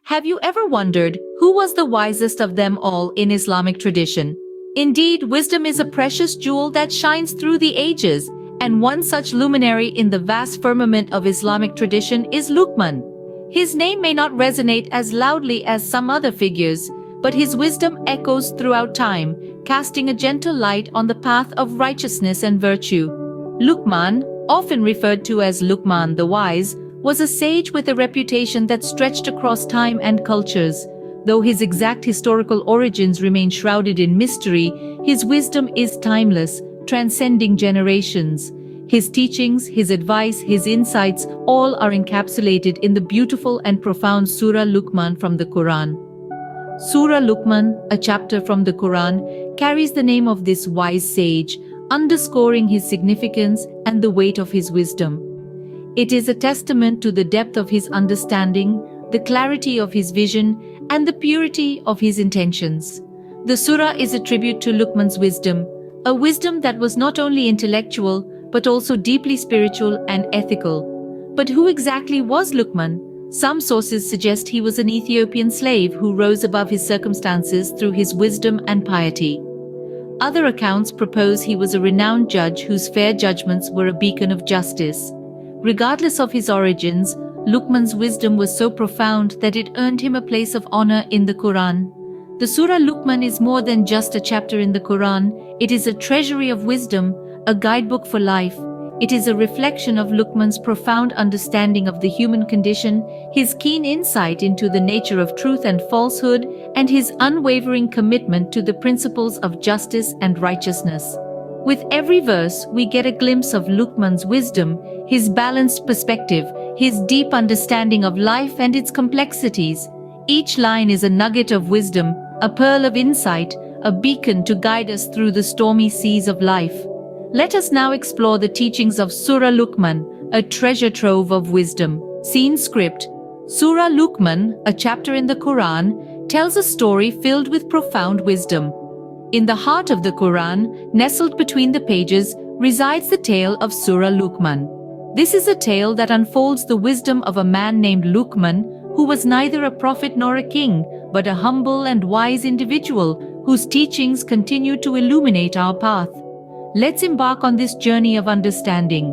Have you ever wondered who was the wisest of them all in Islamic tradition? Indeed, wisdom is a precious jewel that shines through the ages, and one such luminary in the vast firmament of Islamic tradition is Luqman. His name may not resonate as loudly as some other figures, but his wisdom echoes throughout time, casting a gentle light on the path of righteousness and virtue. Luqman, often referred to as Luqman the Wise, was a sage with a reputation that stretched across time and cultures. Though his exact historical origins remain shrouded in mystery, his wisdom is timeless, transcending generations. His teachings, his advice, his insights, all are encapsulated in the beautiful and profound Surah Luqman from the Quran. Surah Luqman, a chapter from the Quran, carries the name of this wise sage, underscoring his significance and the weight of his wisdom. It is a testament to the depth of his understanding, the clarity of his vision, and the purity of his intentions. The surah is a tribute to Luqman's wisdom, a wisdom that was not only intellectual, but also deeply spiritual and ethical. But who exactly was Luqman? Some sources suggest he was an Ethiopian slave who rose above his circumstances through his wisdom and piety. Other accounts propose he was a renowned judge whose fair judgments were a beacon of justice. Regardless of his origins, Luqman's wisdom was so profound that it earned him a place of honor in the Quran. The Surah Luqman is more than just a chapter in the Quran, it is a treasury of wisdom, a guidebook for life. It is a reflection of Luqman's profound understanding of the human condition, his keen insight into the nature of truth and falsehood, and his unwavering commitment to the principles of justice and righteousness. With every verse, we get a glimpse of Luqman's wisdom, his balanced perspective, his deep understanding of life and its complexities. Each line is a nugget of wisdom, a pearl of insight, a beacon to guide us through the stormy seas of life. Let us now explore the teachings of Surah Luqman, a treasure trove of wisdom. Scene script. Surah Luqman, a chapter in the Quran, tells a story filled with profound wisdom. In the heart of the Quran, nestled between the pages, resides the tale of Surah Luqman. This is a tale that unfolds the wisdom of a man named Luqman, who was neither a prophet nor a king, but a humble and wise individual whose teachings continue to illuminate our path. Let's embark on this journey of understanding.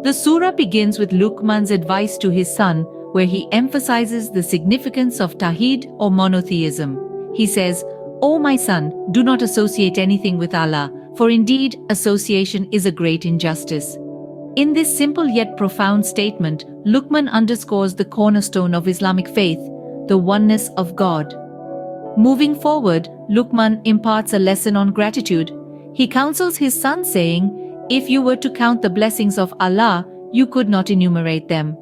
The surah begins with Luqman's advice to his son, where he emphasizes the significance of Tawheed or monotheism. He says, "O my son, do not associate anything with Allah, for indeed association is a great injustice." In this simple yet profound statement, Luqman underscores the cornerstone of Islamic faith, the oneness of God. Moving forward, Luqman imparts a lesson on gratitude. He counsels his son saying, "If you were to count the blessings of Allah, you could not enumerate them."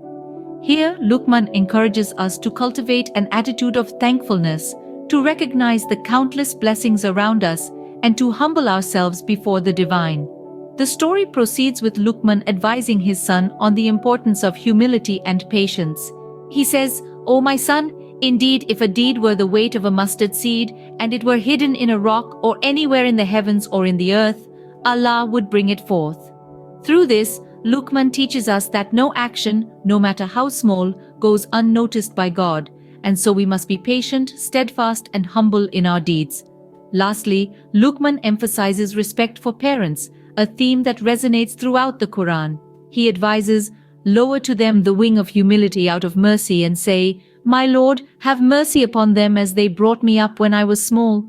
Here, Luqman encourages us to cultivate an attitude of thankfulness, to recognize the countless blessings around us, and to humble ourselves before the divine. The story proceeds with Luqman advising his son on the importance of humility and patience. He says, "O my son, indeed if a deed were the weight of a mustard seed, and it were hidden in a rock or anywhere in the heavens or in the earth, Allah would bring it forth." Through this, Luqman teaches us that no action, no matter how small, goes unnoticed by God, and so we must be patient, steadfast, and humble in our deeds. Lastly, Luqman emphasizes respect for parents, a theme that resonates throughout the Quran. He advises, "Lower to them the wing of humility out of mercy and say, 'My Lord, have mercy upon them as they brought me up when I was small.'"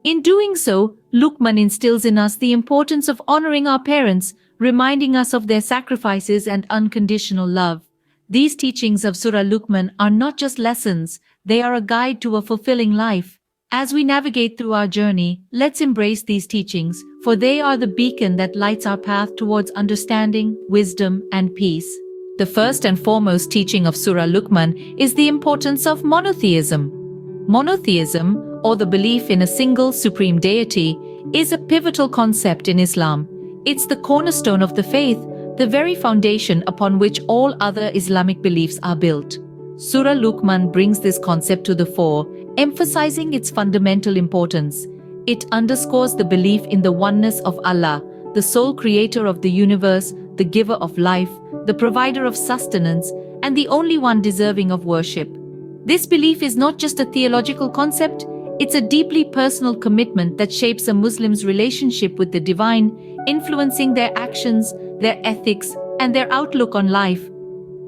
In doing so, Luqman instills in us the importance of honoring our parents, reminding us of their sacrifices and unconditional love. These teachings of Surah Luqman are not just lessons, they are a guide to a fulfilling life. As we navigate through our journey, let's embrace these teachings, for they are the beacon that lights our path towards understanding, wisdom, and peace. The first and foremost teaching of Surah Luqman is the importance of monotheism. Monotheism, or the belief in a single supreme deity, is a pivotal concept in Islam. It's the cornerstone of the faith, the very foundation upon which all other Islamic beliefs are built. Surah Luqman brings this concept to the fore, emphasizing its fundamental importance. It underscores the belief in the oneness of Allah, the sole creator of the universe, the giver of life, the provider of sustenance, and the only one deserving of worship. This belief is not just a theological concept, it's a deeply personal commitment that shapes a Muslim's relationship with the divine, influencing their actions, their ethics, and their outlook on life.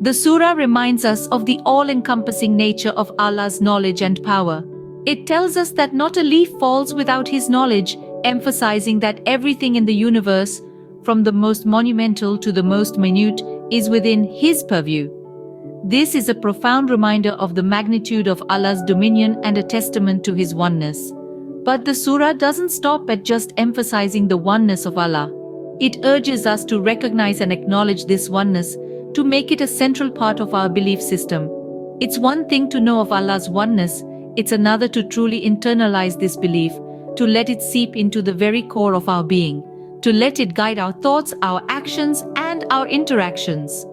The surah reminds us of the all-encompassing nature of Allah's knowledge and power. It tells us that not a leaf falls without His knowledge, emphasizing that everything in the universe, from the most monumental to the most minute, is within His purview. This is a profound reminder of the magnitude of Allah's dominion and a testament to His oneness. But the surah doesn't stop at just emphasizing the oneness of Allah. It urges us to recognize and acknowledge this oneness, to make it a central part of our belief system. It's one thing to know of Allah's oneness, it's another to truly internalize this belief, to let it seep into the very core of our being, to let it guide our thoughts, our actions, and our interactions.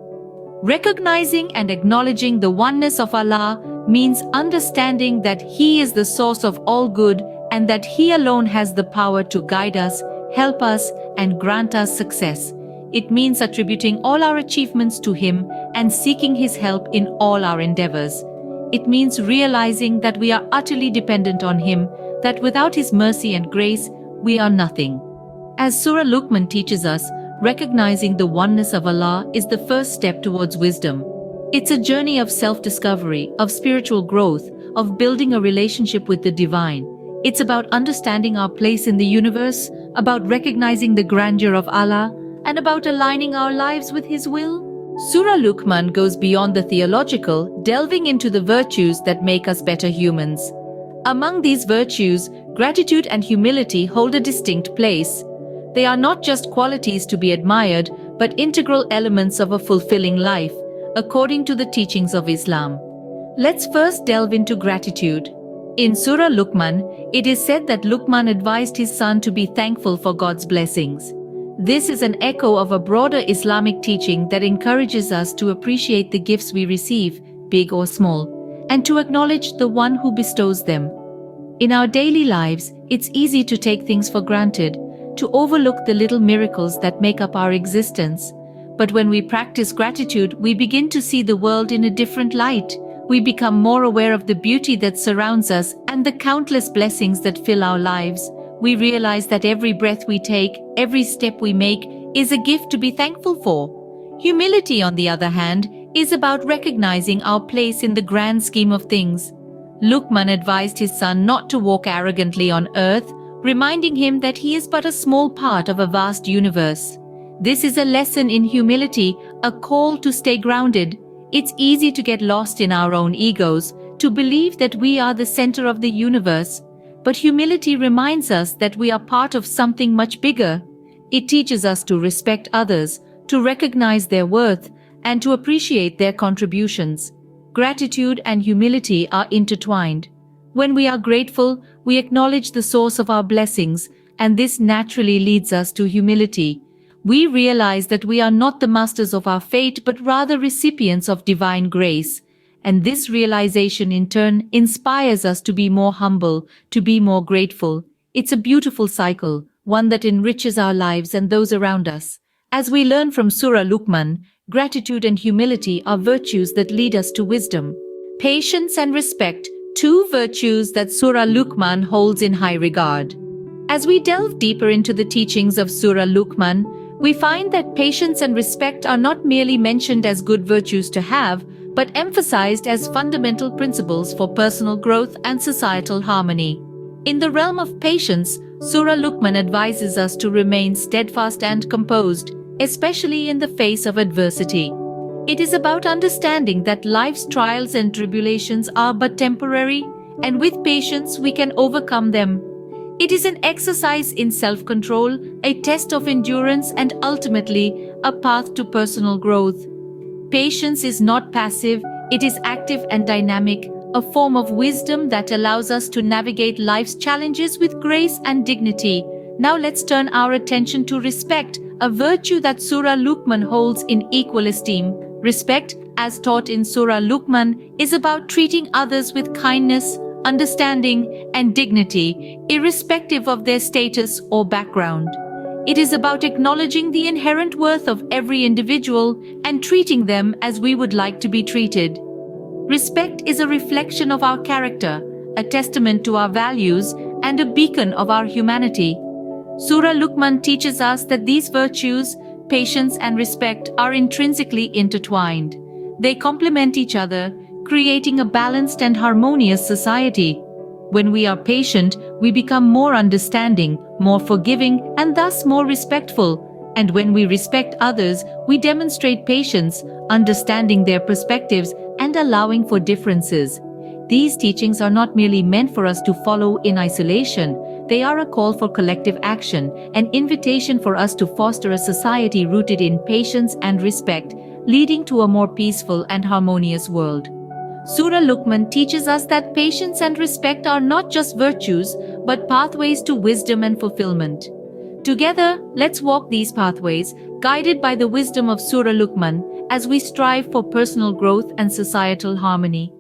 Recognizing and acknowledging the oneness of Allah means understanding that He is the source of all good and that He alone has the power to guide us, help us, and grant us success. It means attributing all our achievements to Him and seeking His help in all our endeavors. It means realizing that we are utterly dependent on Him, that without His mercy and grace, we are nothing. As Surah Luqman teaches us, recognizing the oneness of Allah is the first step towards wisdom. It's a journey of self-discovery, of spiritual growth, of building a relationship with the divine. It's about understanding our place in the universe, about recognizing the grandeur of Allah, and about aligning our lives with His will. Surah Luqman goes beyond the theological, delving into the virtues that make us better humans. Among these virtues, gratitude and humility hold a distinct place. They are not just qualities to be admired, but integral elements of a fulfilling life, according to the teachings of Islam. Let's first delve into gratitude. In Surah Luqman, it is said that Luqman advised his son to be thankful for God's blessings. This is an echo of a broader Islamic teaching that encourages us to appreciate the gifts we receive, big or small, and to acknowledge the one who bestows them. In our daily lives, it's easy to take things for granted, to overlook the little miracles that make up our existence. But when we practice gratitude, we begin to see the world in a different light. We become more aware of the beauty that surrounds us and the countless blessings that fill our lives. We realize that every breath we take, every step we make, is a gift to be thankful for. Humility, on the other hand, is about recognizing our place in the grand scheme of things. Luqman advised his son not to walk arrogantly on earth, reminding him that he is but a small part of a vast universe. This is a lesson in humility, a call to stay grounded. It's easy to get lost in our own egos, to believe that we are the center of the universe. But humility reminds us that we are part of something much bigger. It teaches us to respect others, to recognize their worth, and to appreciate their contributions. Gratitude and humility are intertwined. When we are grateful, we acknowledge the source of our blessings, and this naturally leads us to humility. We realize that we are not the masters of our fate, but rather recipients of divine grace. And this realization in turn inspires us to be more humble, to be more grateful. It's a beautiful cycle, one that enriches our lives and those around us. As we learn from Surah Luqman, gratitude and humility are virtues that lead us to wisdom. Patience and respect, two virtues that Surah Luqman holds in high regard. As we delve deeper into the teachings of Surah Luqman, we find that patience and respect are not merely mentioned as good virtues to have, but emphasized as fundamental principles for personal growth and societal harmony. In the realm of patience, Surah Luqman advises us to remain steadfast and composed, especially in the face of adversity. It is about understanding that life's trials and tribulations are but temporary, and with patience we can overcome them. It is an exercise in self-control, a test of endurance, and ultimately, a path to personal growth. Patience is not passive, it is active and dynamic, a form of wisdom that allows us to navigate life's challenges with grace and dignity. Now let's turn our attention to respect, a virtue that Surah Luqman holds in equal esteem. Respect, as taught in Surah Luqman, is about treating others with kindness, understanding, and dignity, irrespective of their status or background. It is about acknowledging the inherent worth of every individual and treating them as we would like to be treated. Respect is a reflection of our character, a testament to our values, and a beacon of our humanity. Surah Luqman teaches us that these virtues, patience and respect, are intrinsically intertwined. They complement each other, creating a balanced and harmonious society. When we are patient, we become more understanding, more forgiving, and thus more respectful. And when we respect others, we demonstrate patience, understanding their perspectives, and allowing for differences. These teachings are not merely meant for us to follow in isolation. They are a call for collective action, an invitation for us to foster a society rooted in patience and respect, leading to a more peaceful and harmonious world. Surah Luqman teaches us that patience and respect are not just virtues, but pathways to wisdom and fulfillment. Together, let's walk these pathways, guided by the wisdom of Surah Luqman, as we strive for personal growth and societal harmony.